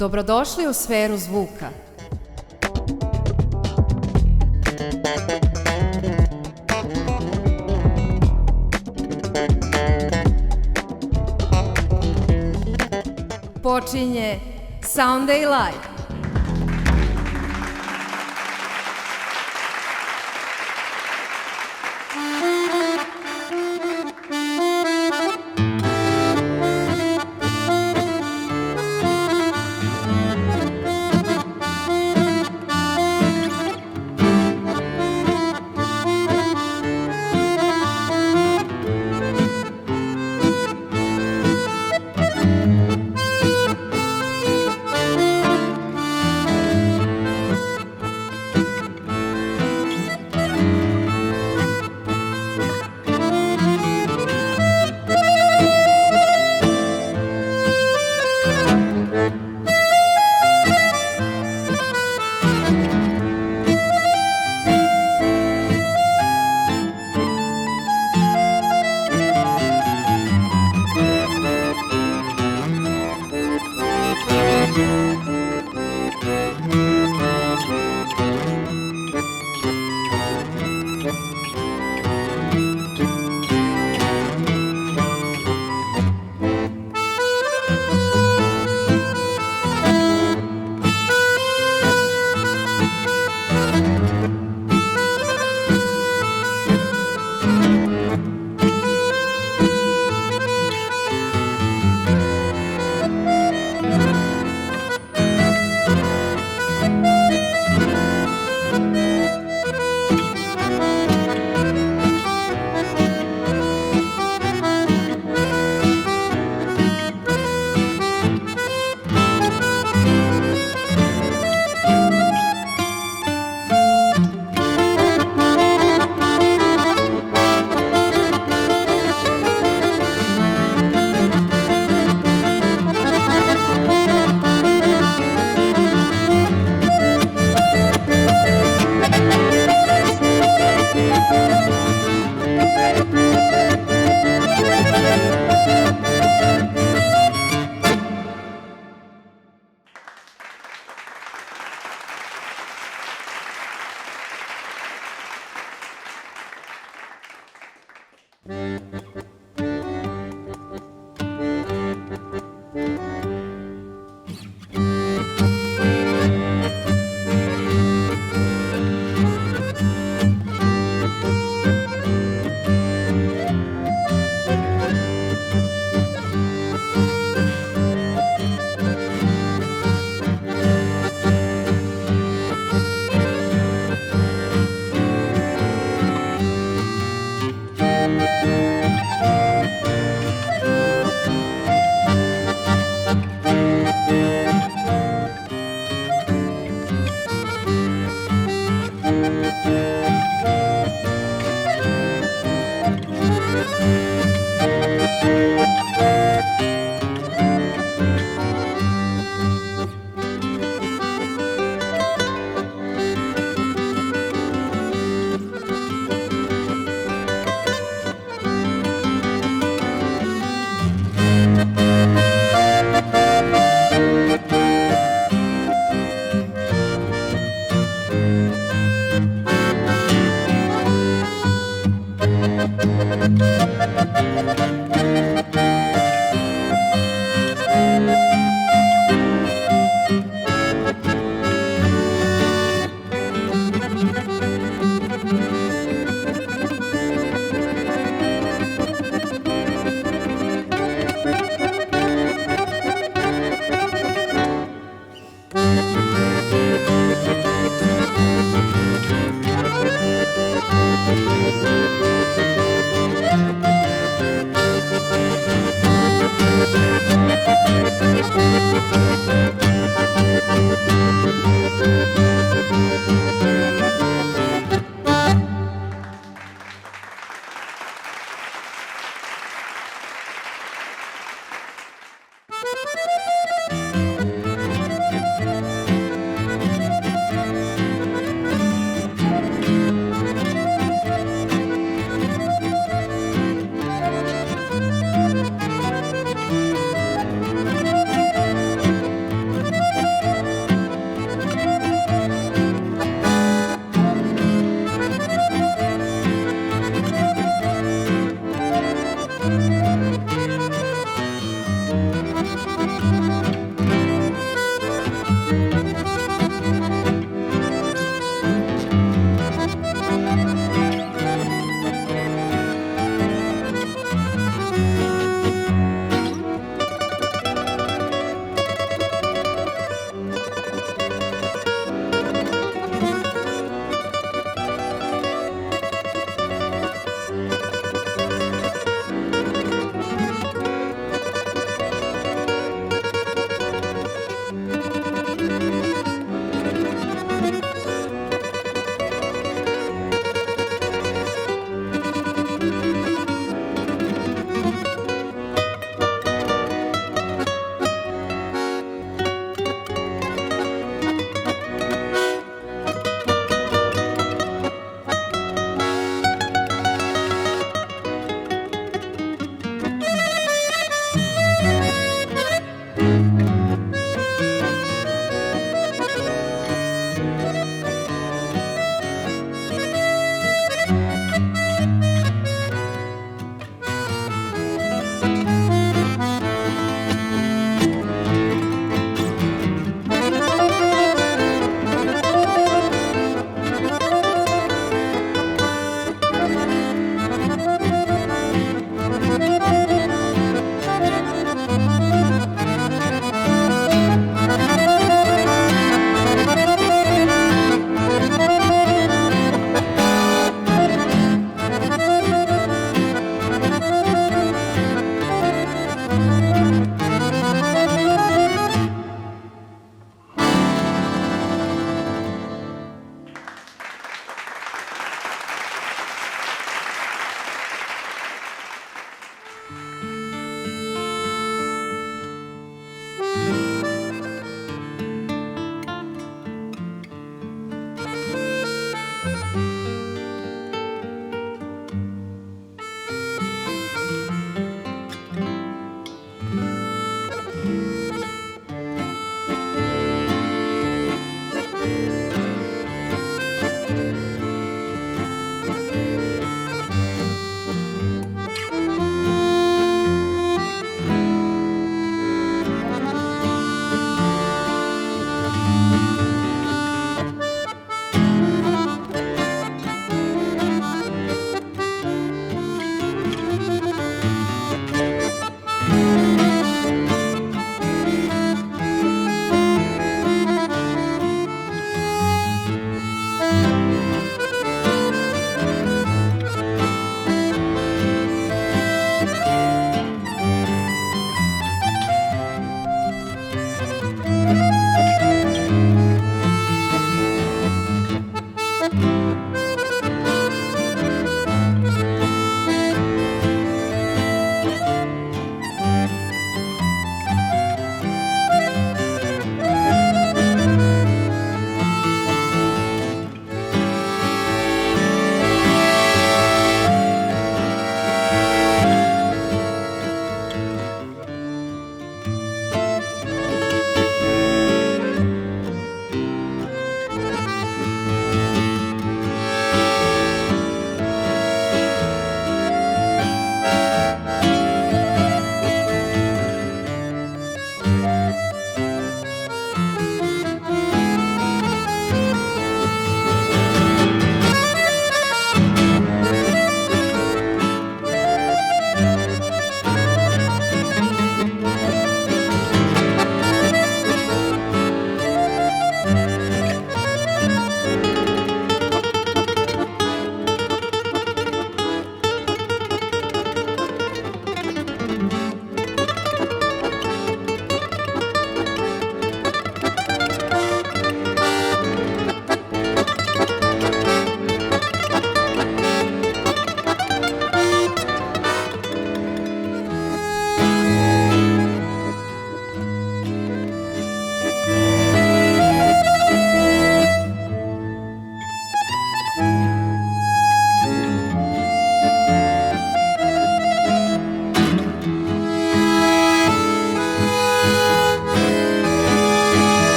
Dobrodošli u sferu zvuka. Počinje Sunday Live.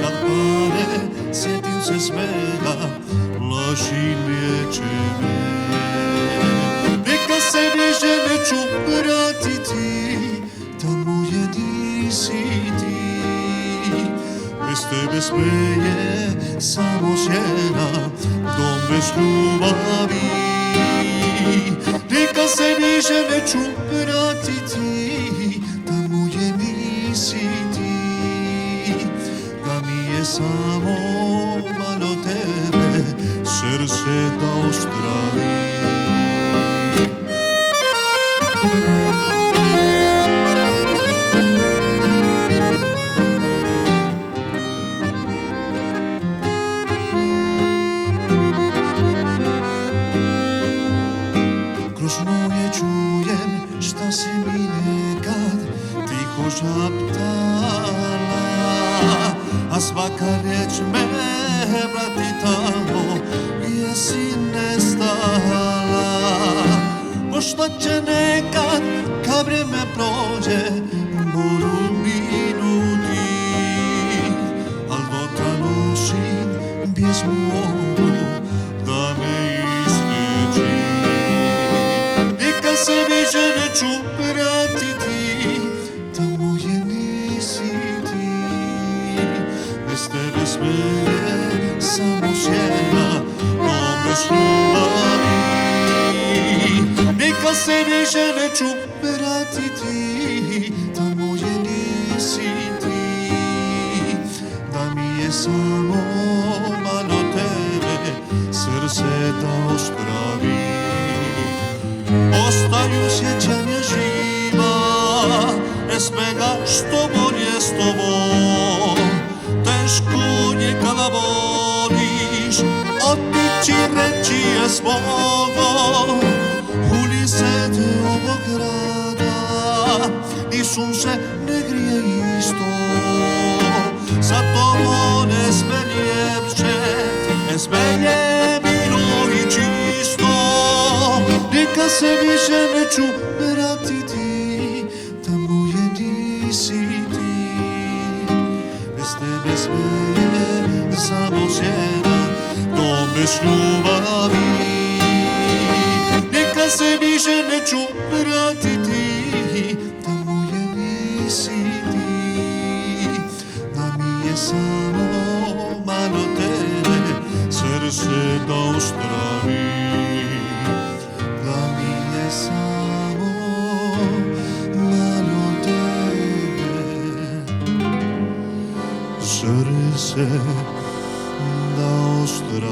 kad pare, sjetim se svega, loši liječe me. Neka se više neću vratiti, tamo je di si ti. Bez tebe sve je samo sjena, dom bez ljubavi. Neka se više neću vratiti, tamo je nisi ti. Da mi je samo malo tebe, srce da ostravi. Kroz moje čujem šta si mi nekad tiho šaptala, a svaka riječ me vrati tamo gdje si nestala. Možda će nekad kad vrijeme prođe budu minuti, al dotad nosim pjesmu ovu da me izliječi. Nikad se više neću vratiti, tamo je nisi ti. Bez tebe sve je samo sjena, no bez ljubavi. Nikad se više neću vratiti, tamo je nisi ti. Da mi je samo malo tebe, srce da ostravi. Ostaju sjećanja živa, svega što bolje s tobom. Teško je kada voliš otići, reći je svogo. Ulice te ovog grada i sunce ne grije isto. Zato one sve ljepše, sve je milo i čisto. Nikad se više neću vratiti, tamo je nisi ti. Bez tebe sve je samo sjena, no bez ljubavi. Nikad se više neću vratiti, tamo je nisi ti. Da mi je samo malo tebe, srce da ostravi. Da mi je samo malo tebe, srce da ostravi.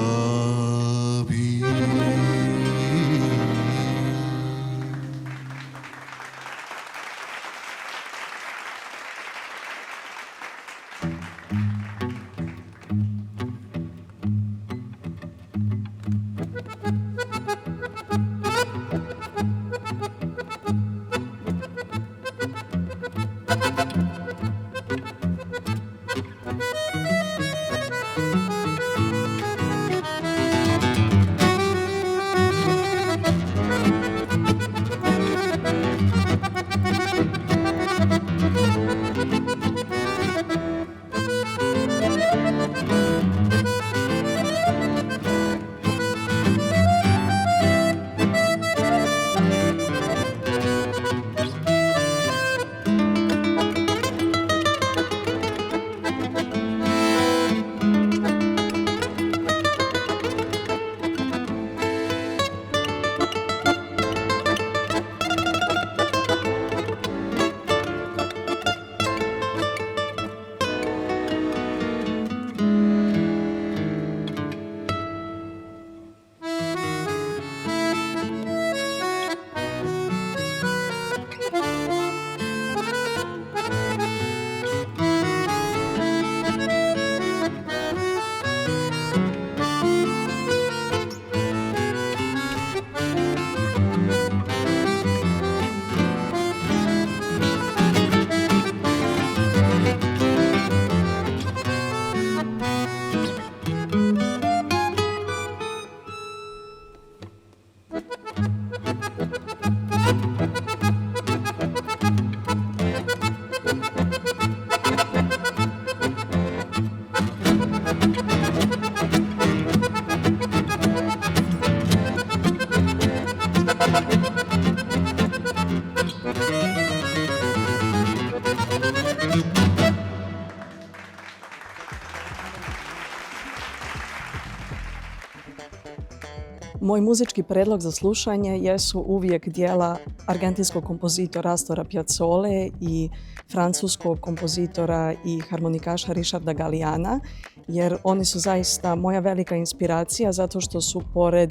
Moj muzički predlog za slušanje jesu uvijek dijela argentinskog kompozitora Astora Piazzole i francuskog kompozitora i harmonikaša Richarda Galliana, jer oni su zaista moja velika inspiracija zato što su pored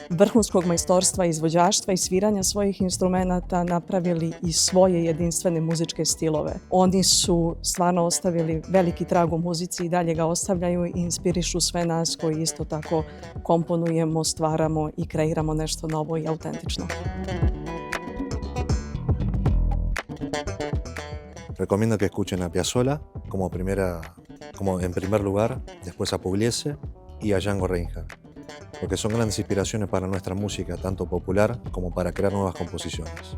vrhunskog majstorstva, izvođaštva i sviranja svojih instrumenata napravili i svoje jedinstvene muzičke stilove. Oni su stvarno ostavili veliki trag u muzici i dalje ga ostavljaju i inspirišu sve nas koji isto tako komponujemo, stvaramo i kreiramo nešto novo i autentično. Recomiendo que escuchen a Piazzolla como en primer lugar, después a Pugliese y a Django Reinhardt, porque son grandes inspiraciones para nuestra música, tanto popular como para crear nuevas composiciones.